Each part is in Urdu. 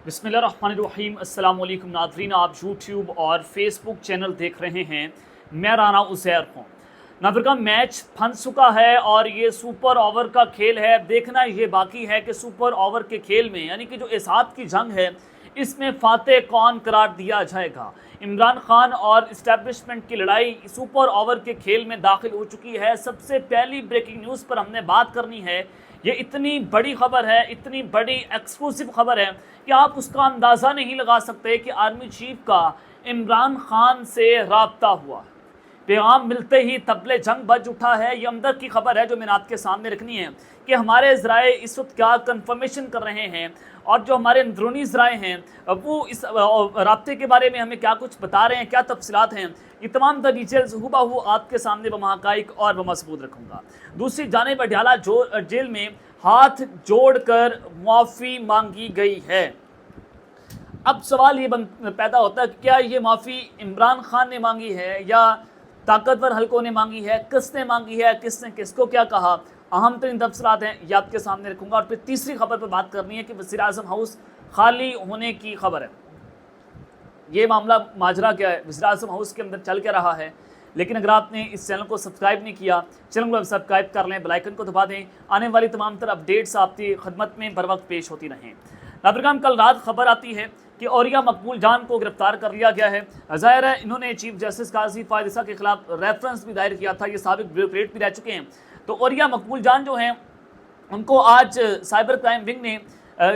بسم اللہ الرحمن الرحیم۔ السلام علیکم ناظرین، آپ یوٹیوب اور فیس بک چینل دیکھ رہے ہیں، میں رانا عزیر ہوں۔ ناظرین، میچ پھن چکا ہے اور یہ سپر اوور کا کھیل ہے۔ دیکھنا یہ باقی ہے کہ سپر اوور کے کھیل میں یعنی کہ جو اسات کی جنگ ہے اس میں فاتح کون قرار دیا جائے گا۔ عمران خان اور اسٹیبلشمنٹ کی لڑائی سپر اوور کے کھیل میں داخل ہو چکی ہے۔ سب سے پہلی بریکنگ نیوز پر ہم نے بات کرنی ہے۔ یہ اتنی بڑی خبر ہے، اتنی بڑی ایکسکلوسیو خبر ہے کہ آپ اس کا اندازہ نہیں لگا سکتے کہ آرمی چیف کا عمران خان سے رابطہ ہوا ہے۔ پیغام ملتے ہی طبلِ جنگ بج اٹھا ہے۔ یہ اندر کی خبر ہے جو میں نے آپ کے سامنے رکھنی ہے کہ ہمارے ذرائع اس وقت کیا کنفرمیشن کر رہے ہیں اور جو ہمارے اندرونی ذرائع ہیں وہ اس رابطے کے بارے میں ہمیں کیا کچھ بتا رہے ہیں، کیا تفصیلات ہیں، یہ تمام ڈیٹیلز ہو آپ کے سامنے بحقائق اور بثبوت رکھوں گا۔ دوسری جانب اڈیالہ جیل میں ہاتھ جوڑ کر معافی مانگی گئی ہے۔ اب سوال یہ پیدا ہوتا ہے کہ کیا یہ معافی عمران خان نے مانگی ہے یا طاقتور حلقوں نے مانگی ہے، کس نے مانگی ہے، کس نے کس کو کیا کہا، اہم ترین تفصیلات ہیں یہ آپ کے سامنے رکھوں گا۔ اور پھر تیسری خبر پر بات کرنی ہے کہ وزیر اعظم ہاؤس خالی ہونے کی خبر ہے۔ یہ معاملہ ماجرا کیا ہے، وزیر اعظم ہاؤس کے اندر چل کے رہا ہے، لیکن اگر آپ نے اس چینل کو سبسکرائب نہیں کیا، چینل کو سبسکرائب کر لیں، بیل آئیکن کو دبا دیں، آنے والی تمام تر اپڈیٹس آپ کی خدمت میں بر وقت پیش ہوتی رہیں۔ ناظرین، کل رات خبر آتی ہے کہ عوریہ مقبول جان کو گرفتار کر لیا گیا ہے۔ ظاہر ہے انہوں نے چیف جسٹس قاضی فائد عیسیٰ کے خلاف ریفرنس بھی دائر کیا تھا، یہ سابق بیوروکریٹ بھی رہ چکے ہیں۔ تو عوریہ مقبول جان جو ہیں ان کو آج سائبر کرائم ونگ نے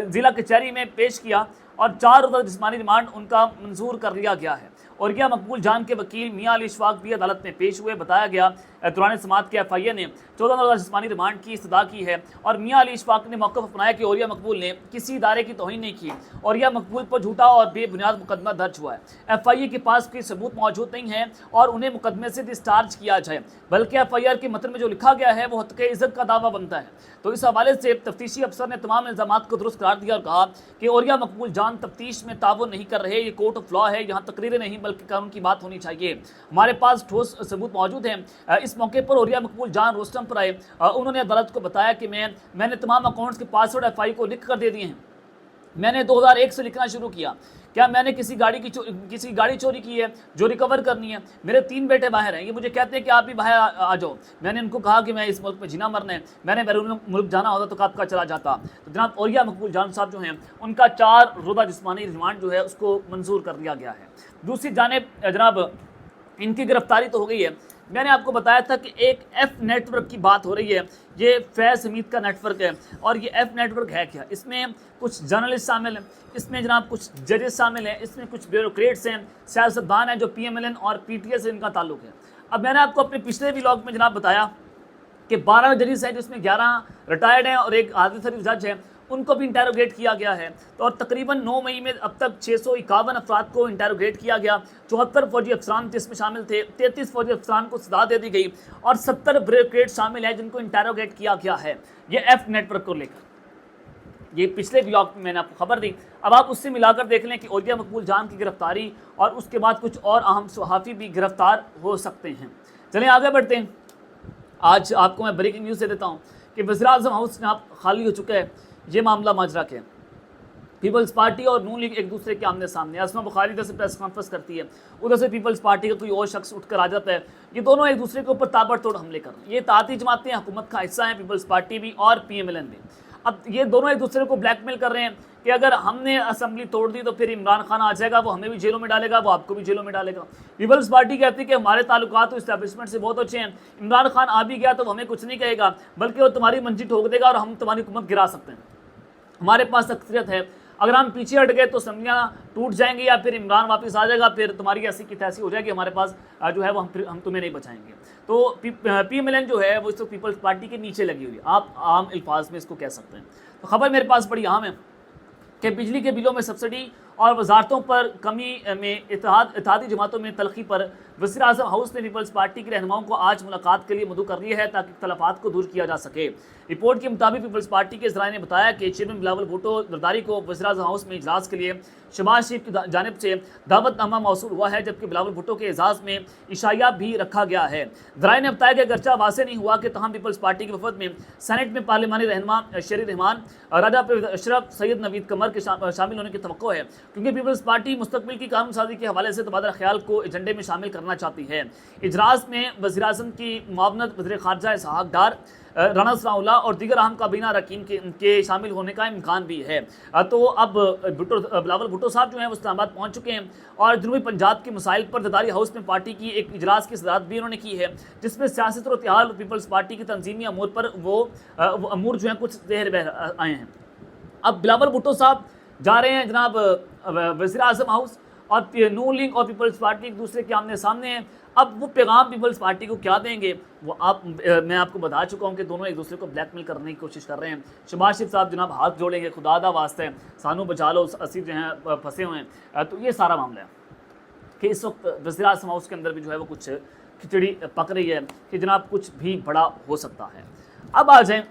ضلع کچہری میں پیش کیا اور 4 روزہ جسمانی ریمانڈ ان کا منظور کر لیا گیا ہے۔ عوریہ مقبول جان کے وکیل میاں علی اشفاق بھی عدالت میں پیش ہوئے۔ بتایا گیا دوران سماعت کے FIA نے 14 روزہ جسمانی ریمانڈ کی استدعا کی ہے اور میاں علی اشفاق نے موقف اپنایا کہ عوریہ مقبول نے کسی ادارے کی توہین نہیں کی۔ عوریہ مقبول پر جھوٹا اور بے بنیاد مقدمہ درج ہوا ہے۔ FIA کے پاس کوئی ثبوت موجود نہیں ہے اور انہیں مقدمے سے ڈسچارج کیا جائے، بلکہ FIR کے متن میں جو لکھا گیا ہے وہ حق عزت کا دعویٰ بنتا ہے۔ تو اس حوالے سے تفتیشی افسر نے تمام الزامات کو درست قرار دیا اور کہا کہ عوریہ مقبول جان تفتیش میں تعاون نہیں کر رہے، یہ کورٹ آف لا ہے، یہاں تقریریں نہیں بلکہ قانون کی بات ہونی چاہیے۔ ہمارے پاس ٹھوس ثبوت موجود ہیں۔ اس موقع پر عوریہ مقبول جان روسٹم پر آئے، انہوں نے عدالت کو بتایا کہ میں نے تمام اکاؤنٹس کے پاسورڈ FI کو لکھ کر دے دیے ہیں۔ میں نے 2001 سے لکھنا شروع کیا۔ کیا میں نے کسی گاڑی چوری کی ہے جو ریکور کرنی ہے؟ میرے 3 بیٹے باہر ہیں، یہ مجھے کہتے ہیں کہ آپ بھی باہر آ جاؤ۔ میں نے ان کو کہا کہ میں اس ملک میں جینا مرنا ہے، میں نے بیرون ملک جانا ہوتا تو کب کا چلا جاتا۔ تو جناب عوریہ مقبول جان صاحب جو ہیں ان کا 4 روزہ جسمانی ریمانڈ جو ہے اس کو منظور کر دیا گیا ہے۔ دوسری جانب جناب ان کی گرفتاری تو ہو گئی ہے۔ میں نے آپ کو بتایا تھا کہ ایک ایف نیٹ ورک کی بات ہو رہی ہے، یہ فیض حمید کا نیٹ ورک ہے۔ اور یہ ایف نیٹ ورک ہے کیا؟ اس میں کچھ جرنلسٹ شامل ہیں، اس میں جناب کچھ ججز شامل ہیں، اس میں کچھ بیوروکریٹس ہیں، سیاستدان ہیں جو PMLN اور PTI سے ان کا تعلق ہے۔ اب میں نے آپ کو اپنے پچھلے ویلاگ میں جناب بتایا کہ 12 ججز ہیں جس میں 11 ریٹائرڈ ہیں اور ایک عادل شریف جج ہے، ان کو بھی انٹیروگیٹ کیا گیا ہے۔ اور تقریباً 9 مئی میں اب تک 651 افراد کو انٹیروگیٹ کیا گیا۔ 74 فوجی افسران جس میں شامل تھے، 33 فوجی افسران کو سزا دے دی گئی اور 70 بیوروکریٹ شامل ہیں جن کو انٹیروگیٹ کیا گیا ہے، یہ ایف نیٹ ورک کو لے کر۔ یہ پچھلے ولاگ میں نے آپ کو خبر دی۔ اب آپ اس سے ملا کر دیکھ لیں کہ عوریہ مقبول جان کی گرفتاری اور اس کے بعد کچھ اور اہم صحافی بھی گرفتار ہو سکتے ہیں۔ چلیں آگے بڑھتے ہیں۔ آج آپ کو میں بریکنگ نیوز دے دیتا ہوں کہ وزیر اعظم ہاؤس جناب خالی ہو چکا ہے۔ یہ معاملہ ماجرا کیا ہے؟ پیپلز پارٹی اور نون لیگ ایک دوسرے کے آمنے سامنے۔ اسما بخاری ادھر سے پریس کانفرنس کرتی ہے، ادھر سے پیپلز پارٹی کا کوئی اور شخص اٹھ کر آ جاتا ہے، یہ دونوں ایک دوسرے کے اوپر تابڑ توڑ حملے کر رہے ہیں۔ یہ اتحادی جماعتیں حکومت کا حصہ ہیں، پیپلز پارٹی بھی اور PMLN بھی۔ اب یہ دونوں ایک دوسرے کو بلیک میل کر رہے ہیں کہ اگر ہم نے اسمبلی توڑ دی تو پھر عمران خان آ جائے گا، وہ ہمیں بھی جیلوں میں ڈالے گا، وہ آپ کو بھی جیلوں میں ڈالے گا۔ پیپلز پارٹی کہتی ہے کہ ہمارے تعلقات تو اسٹیبلشمنٹ سے بہت اچھے ہیں، عمران خان آ بھی گیا تو ہمیں کچھ نہیں کہے گا، بلکہ وہ تمہاری منجی ٹھوک دے گا اور ہم تمہاری حکومت گرا سکتے ہیں، ہمارے پاس اکثریت ہے، اگر ہم پیچھے ہٹ گئے تو اسمبلیاں ٹوٹ جائیں گی یا پھر عمران واپس آ جائے گا، پھر تمہاری ایسی کی تیسی ہو جائے گی، ہمارے پاس جو ہے وہ ہم تمہیں نہیں بچائیں گے۔ تو PMLN جو ہے وہ اس وقت پیپلز پارٹی کے نیچے لگی ہوئی ہے، آپ عام الفاظ میں اس کو کہہ سکتے ہیں۔ تو خبر میرے پاس بڑی اہم ہے کہ بجلی کے بلوں میں سبسڈی اور وزارتوں پر کمی میں اتحادی جماعتوں میں تلخی پر وزیر اعظم ہاؤس نے پیپلز پارٹی کے رہنماؤں کو آج ملاقات کے لیے مدعو کر دیا ہے تاکہ اختلافات کو دور کیا جا سکے۔ رپورٹ کے مطابق پیپلز پارٹی کے ذرائع نے بتایا کہ چیئرمین بلاول بھٹو زرداری کو وزیر اعظم ہاؤس میں اجلاس کے لیے شہباز شریف کی جانب سے دعوت نامہ موصول ہوا ہے، جبکہ بلاول بھٹو کے اعزاز میں عشائیہ بھی رکھا گیا ہے۔ ذرائع نے بتایا کہ اگرچہ واضح نہیں ہوا کہ تاہم پیپلز پارٹی کے وفد میں سینٹ میں پارلیمانی رہنما شری رحمان، راجہ پرویز اشرف، سید نوید قمر کے شامل ہونے کی توقع ہے، کیونکہ پیپلز پارٹی مستقبل کی قانون سازی کے حوالے سے تبادلہ خیال کو ایجنڈے میں شامل کرنا چاہتی ہے۔ اجلاس میں وزیر اعظم کی معاونت وزیر خارجہ اسحاق ڈار، رانا ثناء اللہ اور دیگر اہم کابینہ اراکین کے شامل ہونے کا امکان بھی ہے۔ تو اب بلاول بھٹو صاحب جو ہیں وہ اسلام آباد پہنچ چکے ہیں اور جنوبی پنجاب کے مسائل پر زرداری ہاؤس میں پارٹی کی ایک اجلاس کی صدارت بھی انہوں نے کی ہے، جس میں سیاست اور اتحاد اور پیپلز پارٹی کی تنظیمی امور پر وہ امور جو ہیں کچھ زہر بہ آئے ہیں۔ اب بلاول بھٹو صاحب جا رہے ہیں جناب وزیر اعظم ہاؤس، اور نون لیگ اور پیپلز پارٹی ایک دوسرے کے آمنے سامنے ہیں۔ اب وہ پیغام پیپلز پارٹی کو کیا دیں گے وہ میں آپ کو بتا چکا ہوں کہ دونوں ایک دوسرے کو بلیک میل کرنے کی کوشش کر رہے ہیں۔ شہباز شریف صاحب جناب ہاتھ جوڑیں گے، خدا دا واسطہ ہے سانو بچا لو، اسیر جو ہیں پھنسے ہوئے ہیں۔ تو یہ سارا معاملہ ہے کہ اس وقت وزیر اعظم ہاؤس کے اندر بھی جو ہے وہ کچھ کھچڑی پک رہی ہے کہ جناب کچھ بھی بڑا ہو سکتا ہے۔ اب آ جائیں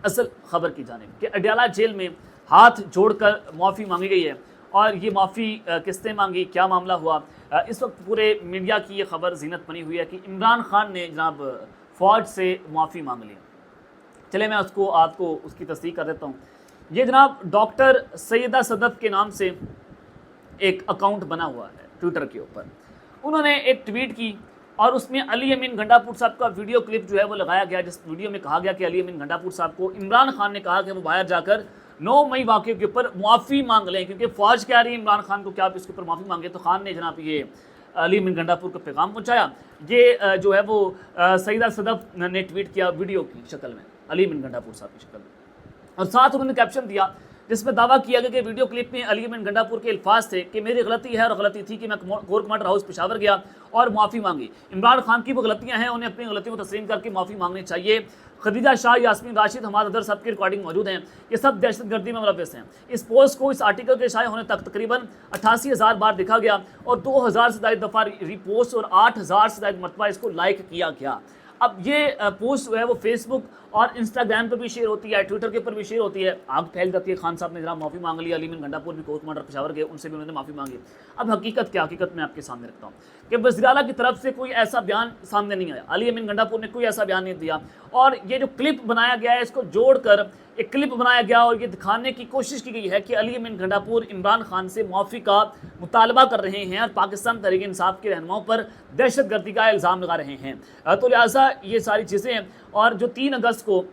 اصل خبر کی جانب کہ اڈیالہ جیل میں ہاتھ جوڑ کر معافی مانگی گئی ہے، اور یہ معافی کس نے مانگی، کیا معاملہ ہوا، اس وقت پورے میڈیا کی یہ خبر زینت بنی ہوئی ہے کہ عمران خان نے جناب فوج سے معافی مانگ لی۔ چلے میں آپ کو اس کی تصدیق کر دیتا ہوں۔ یہ جناب ڈاکٹر سیدہ صدف کے نام سے ایک اکاؤنٹ بنا ہوا ہے ٹویٹر کے اوپر، انہوں نے ایک ٹویٹ کی اور اس میں علی امین گنڈا پور صاحب کا ویڈیو کلپ جو ہے وہ لگایا گیا، جس ویڈیو میں کہا گیا کہ علی امین گنڈا پور صاحب کو عمران خان نے کہا کہ وہ باہر جا کر 9 مئی واقعے کے اوپر معافی مانگ لیں، کیونکہ فوج کہہ رہی ہے عمران خان کو کہ آپ اس کے اوپر معافی مانگے۔ تو خان نے جناب یہ علی امین گنڈا پور کو پیغام پہنچایا۔ یہ جو ہے وہ سیدہ صدف نے ٹویٹ کیا ویڈیو کی شکل میں، علی امین گنڈا پور صاحب کی شکل میں، اور ساتھ انہوں نے کیپشن دیا جس میں دعویٰ کیا گیا کہ ویڈیو کلپ میں علی امین گنڈا پور کے الفاظ تھے کہ میری غلطی ہے اور غلطی تھی کہ میں کور کمانڈر ہاؤس پشاور گیا اور معافی مانگی۔ عمران خان کی وہ غلطیاں ہیں، انہیں اپنی غلطیوں کو تسلیم کر کے معافی مانگنی چاہیے۔ خدیجہ شاہ، یاسمین راشد، حماد ادر سب کی ریکارڈنگ موجود ہیں، یہ سب دہشت گردی میں ملوث ہیں۔ اس پوسٹ کو اس آرٹیکل کے شائع ہونے تک تقریباً 88,000 بار دیکھا گیا اور 2,000 سے زائد دفعہ ری پوسٹ اور 8,000 سے زائد مرتبہ اس کو لائک کیا گیا۔ اب یہ پوسٹ جو ہے وہ فیس بک اور انسٹاگرام پہ بھی شیئر ہوتی ہے، ٹویٹر کے اوپر بھی شیئر ہوتی ہے، آگ پھیل جاتی ہے۔ خان صاحب نے جناب معافی مانگ لی، علی امین گنڈا پور بھی کور کمانڈر پشاور گئے، ان سے بھی انہوں نے معافی مانگی۔ اب حقیقت کیا، حقیقت میں آپ کے سامنے رکھتا ہوں کہ وزیر اعلیٰ کی طرف سے کوئی ایسا بیان سامنے نہیں آیا، علی امین گنڈا پور نے کوئی ایسا بیان نہیں دیا، اور یہ جو کلپ بنایا گیا ہے اس کو جوڑ کر ایک کلپ بنایا گیا اور یہ دکھانے کی کوشش کی گئی ہے کہ علی امین گنڈا پور عمران خان سے معافی کا مطالبہ کر رہے ہیں اور پاکستان تحریک انصاف کے رہنماؤں پر دہشت گردی کا الزام لگا رہے ہیں۔ تو لہٰذا یہ ساری چیزیں ہیں، اور جو 3 اگست کو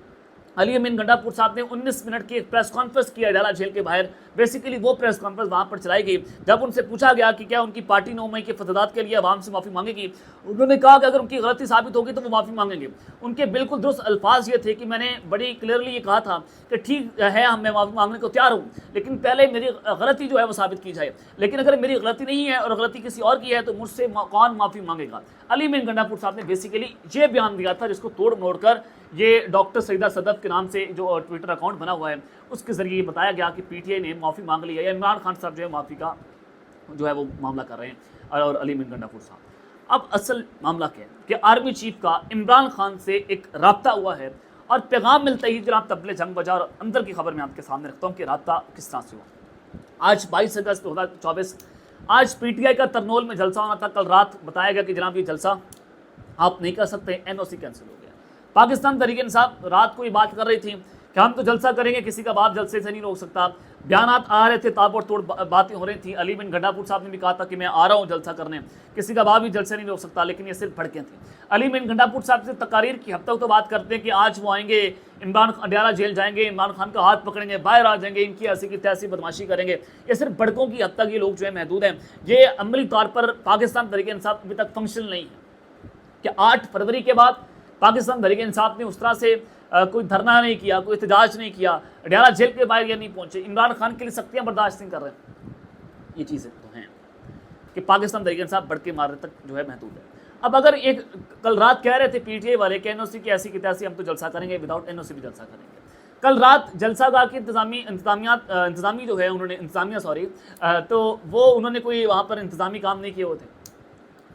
علی امین گنڈا پور صاحب نے 19 منٹ کی ایک پریس کانفرنس کی اڈیالہ جیل کے باہر، بیسیکلی وہ پریس کانفرنس وہاں پر چلائی گئی جب ان سے پوچھا گیا کہ کیا ان کی پارٹی 9 مئی کے فسادات کے لیے عوام سے معافی مانگے گی۔ انہوں نے کہا کہ اگر ان کی غلطی ثابت ہوگی تو وہ معافی مانگیں گے۔ ان کے بالکل درست الفاظ یہ تھے کہ میں نے بڑی کلیئرلی یہ کہا تھا کہ ٹھیک ہے میں معافی مانگنے کو تیار ہوں، لیکن پہلے میری غلطی جو ہے وہ ثابت کی جائے، لیکن اگر میری غلطی نہیں ہے اور غلطی کسی اور کی ہے تو مجھ سے کون معافی مانگے گا۔ علی امین گنڈا پور صاحب نے بیسیکلی یہ بیان دیا تھا، جس کو توڑ موڑ کر یہ ڈاکٹر سیدہ صدف کے نام سے جو ٹویٹر اکاؤنٹ بنا ہوا ہے اس کے ذریعے یہ بتایا گیا کہ پی ٹی آئی نے معافی مانگ لی ہے، یا عمران خان صاحب جو ہے معافی کا جو ہے وہ معاملہ کر رہے ہیں، اور علی امین گنڈا پور صاحب۔ اب اصل معاملہ کیا ہے کہ آرمی چیف کا عمران خان سے ایک رابطہ ہوا ہے، اور پیغام ملتا ہی جناب تبلے جنگ بجا، اور اندر کی خبر میں آپ کے سامنے رکھتا ہوں کہ رابطہ کس طرح سے ہوا۔ آج 22 اگست 2024 آج پی ٹی آئی کا ترنول میں جلسہ ہونا تھا، کل رات بتایا گیا کہ جناب یہ جلسہ آپ نہیں کر سکتے، این او سی کینسل ہو گیا۔ پاکستان تحریک انصاف رات کو یہ بات کر رہی تھی کہ ہم تو جلسہ کریں گے، کسی کا باپ جلسے سے نہیں روک سکتا، بیانات آ رہے تھے، تابڑ توڑ باتیں ہو رہی تھیں۔ علی امین گنڈا پور صاحب نے بھی کہا تھا کہ میں آ رہا ہوں جلسہ کرنے، کسی کا باپ بھی جلسے نہیں روک سکتا، لیکن یہ صرف بھڑکیں تھیں۔ علی امین گنڈا پور صاحب سے تقاریر کی حد تک تو بات کرتے ہیں کہ آج وہ آئیں گے، عمران اڈیالہ جیل جائیں گے، عمران خان کا ہاتھ پکڑیں گے، باہر آ جائیں گے، ان کی ایسی کی تیسی بدماشی کریں گے۔ یہ صرف بھڑکوں کی حد تک یہ لوگ جو ہے محدود ہیں، یہ عملی طور پر پاکستان تحریک انصاف ابھی تک فنکشنل نہیں ہے کہ 8 فروری کے بعد پاکستان تحریک انصاف نے اس طرح سے کوئی دھرنا نہیں کیا، کوئی احتجاج نہیں کیا، اڈیالہ جیل کے باہر یہ نہیں پہنچے، عمران خان کے لیے سختیاں برداشت نہیں کر رہے ہیں۔ یہ چیزیں تو ہیں کہ پاکستان تحریک انصاف بڑھکے مارنے تک جو ہے محدود ہے۔ اب اگر ایک کل رات کہہ رہے تھے پی ٹی آئی والے کہ این او سی کی ایسی کی تیسی ہم تو جلسہ کریں گے، وداؤٹ این او سی بھی جلسہ کریں گے، کل رات جلسہ گاہ کی انتظامی جو ہے انتظامیہ تو وہ انہوں نے کوئی وہاں پر انتظامی کام نہیں کیے ہوئے تھے،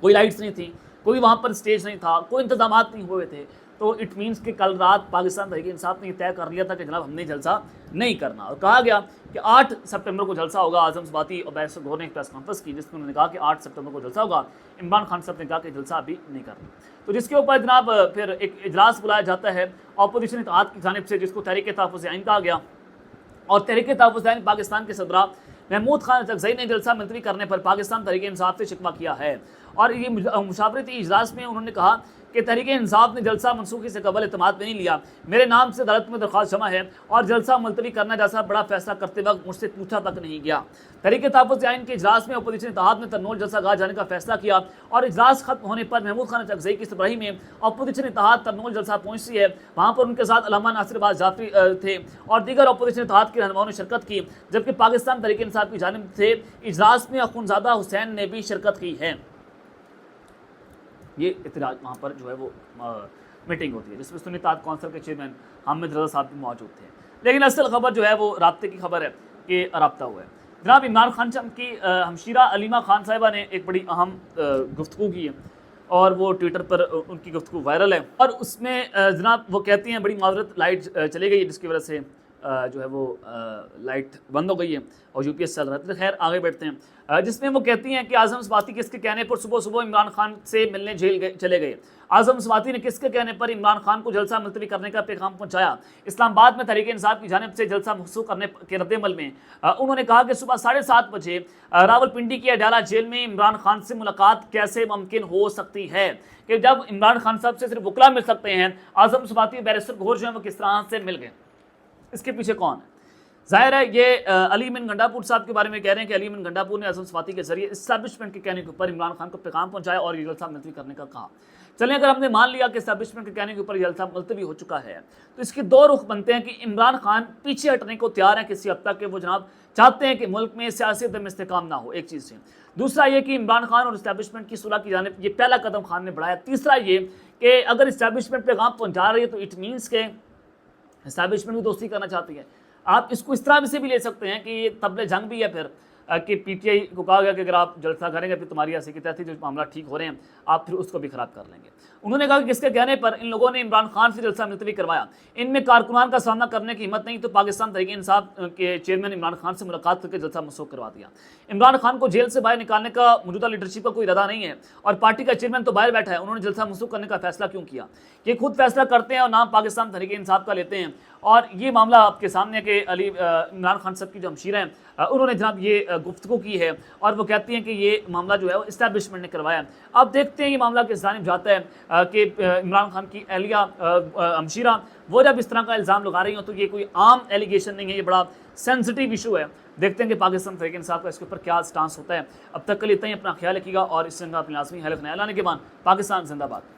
کوئی لائٹس نہیں تھی، کوئی وہاں پر اسٹیج نہیں تھا، کوئی انتظامات نہیں ہوئے تھے، تو اٹ مینس کہ کل رات پاکستان تحریک انصاف نے یہ طے کر لیا تھا کہ جناب ہم نے جلسہ نہیں کرنا، اور کہا گیا کہ 8 سپٹمبر کو جلسہ ہوگا۔ اعظم صباتی اور بیرسٹر گوہر نے ایک پریس کانفرنس کی جس میں انہوں نے کہا کہ 8 سپٹمبر کو جلسہ ہوگا۔ عمران خان صاحب نے کہا کہ جلسہ ابھی نہیں کرنا، تو جس کے اوپر جناب پھر ایک اجلاس بلایا جاتا ہے اپوزیشن اتحاد کی جانب سے، جس کو تحریک تحفظ آئین کہا گیا، اور تحریک تحفظ آئین پاکستان کے صدراء محمود خان اچکزئی نے جلسہ ملتوی کرنے پر پاکستان تحریک انصاف سے شکوہ کیا ہے، اور یہ مشاورتی اجلاس میں انہوں نے کہا کہ تحریک انصاف نے جلسہ منسوخی سے قبل اعتماد میں نہیں لیا، میرے نام سے عدالت میں درخواست جمع ہے اور جلسہ ملتوی کرنا جیسا بڑا فیصلہ کرتے وقت مجھ سے پوچھا تک نہیں گیا۔ تحریک تحفظ آئین کے اجلاس میں اپوزیشن اتحاد نے ترنول جلسہ گاہ جانے کا فیصلہ کیا، اور اجلاس ختم ہونے پر محمود خان اچکزئی کی سربراہی میں اپوزیشن اتحاد ترنول جلسہ پہنچتی ہے۔ وہاں پر ان کے ساتھ علامہ ناصر عباس جعفری تھے اور دیگر اپوزیشن اتحاد کے رہنماؤں نے شرکت کی، جبکہ پاکستان تحریک انصاف کی جانب سے اجلاس میں اخونزادہ حسین نے بھی شرکت کی ہے۔ یہ اعتراض وہاں پر جو ہے وہ میٹنگ ہوتی ہے جس میں سنی اتحاد کونسل کے چیئرمین حامد رضا صاحب بھی موجود تھے، لیکن اصل خبر جو ہے وہ رابطے کی خبر ہے کہ رابطہ ہوا ہے۔ جناب عمران خان صاحب کی ہمشیرہ علیمہ خان صاحبہ نے ایک بڑی اہم گفتگو کی ہے، اور وہ ٹویٹر پر ان کی گفتگو وائرل ہے، اور اس میں جناب وہ کہتی ہیں بڑی معذرت لائٹ چلی گئی ہے جس کی وجہ سے جو ہے وہ لائٹ بند ہو گئی ہے اور یو پی ایس چل رہا ہے، خیر آگے بیٹھتے ہیں، جس میں وہ کہتی ہیں کہ اعظم صباتی کس کے کہنے پر صبح صبح عمران خان سے ملنے جیل چلے گئے۔ اعظم صباتی نے کس کے کہنے پر عمران خان کو جلسہ ملتوی کرنے کا پیغام پہنچایا؟ اسلام آباد میں تحریک انصاف کی جانب سے جلسہ منسوخ کرنے کے رد عمل میں انہوں نے کہا کہ صبح 7:30 بجے راولپنڈی کی اڈیالہ جیل میں عمران خان سے ملاقات کیسے ممکن ہو سکتی ہے، کہ جب عمران خان صاحب سے صرف وکلا مل سکتے ہیں، اعظم صباتی بیرسٹر گوہر جو ہیں وہ کس طرح سے مل گئے؟ اس کے پیچھے کون ہے؟ ظاہر ہے یہ علی امین گنڈاپور صاحب کے بارے میں کہہ رہے ہیں کہ علی امین گنڈاپور نے اعظم صباتی کے ذریعے اسٹیبلشمنٹ کے کہنے کے اوپر عمران خان کو پیغام پہنچایا اور یہ جلسہ ملتوی کرنے کا کہا۔ چلیں اگر ہم نے مان لیا کہ اسٹیبلشمنٹ کے کہنے کے اوپر یہ جلسہ ملتوی ہو چکا ہے، تو اس کے دو رخ بنتے ہیں کہ عمران خان پیچھے ہٹنے کو تیار ہیں کسی حد تک، کہ وہ جناب چاہتے ہیں کہ ملک میں سیاسی عدم استحکام نہ ہو، ایک چیز سے۔ دوسرا یہ کہ عمران خان اور اسٹیبلشمنٹ کی صلح کی جانب یہ پہلا قدم خان نے بڑھایا۔ تیسرا یہ کہ اگر اسٹیبلشمنٹ پیغام پہنچا رہی ہے تو اٹ مینس کہ اسٹیبلشمنٹ بھی دوستی کرنا چاہتی ہے۔ آپ اس کو اس طرح سے بھی لے سکتے ہیں کہ یہ طبل جنگ بھی ہے پھر، کہ پی ٹی آئی کو کہا گیا کہ اگر آپ جلسہ کریں گے پھر تمہاری ایسی کی تحت جو معاملہ ٹھیک ہو رہے ہیں آپ پھر اس کو بھی خراب کر لیں گے۔ انہوں نے کہا کہ کس کے کہنے پر ان لوگوں نے عمران خان سے جلسہ ملتوی کروایا؟ ان میں کارکنان کا سامنا کرنے کی ہمت نہیں تو پاکستان تحریک انصاف کے چیئرمین عمران خان سے ملاقات کر کے جلسہ منسوخ کروا دیا۔ عمران خان کو جیل سے باہر نکالنے کا موجودہ لیڈرشپ کا کوئی ارادہ نہیں ہے، اور پارٹی کا چیئرمین تو باہر بیٹھا ہے، انہوں نے جلسہ منسوخ کرنے کا فیصلہ کیوں کیا؟ یہ خود فیصلہ کرتے ہیں اور نام پاکستان تحریک انصاف کا لیتے ہیں، اور یہ معاملہ آپ کے سامنے کہ عمران خان صاحب کی جو ہمشیرہ ہیں انہوں نے جناب یہ گفتگو کی ہے، اور وہ کہتی ہیں کہ یہ معاملہ جو ہے وہ اسٹیبلشمنٹ نے کروایا ہے۔ اب دیکھتے ہیں یہ معاملہ کس جانب جاتا ہے، کہ عمران خان کی اہلیہ ہمشیرہ وہ جب اس طرح کا الزام لگا رہی ہوں تو یہ کوئی عام ایلیگیشن نہیں ہے، یہ بڑا سینسٹیو ایشو ہے۔ دیکھتے ہیں کہ پاکستان تحریک انصاف کا اس کے اوپر کیا سٹانس ہوتا ہے۔ اب تک کے لیے اتنا ہی، اپنا خیال رکھیے گا اور اس سے اپنی لازمی حلف نیا لانے کے بعد پاکستان زندہ باد۔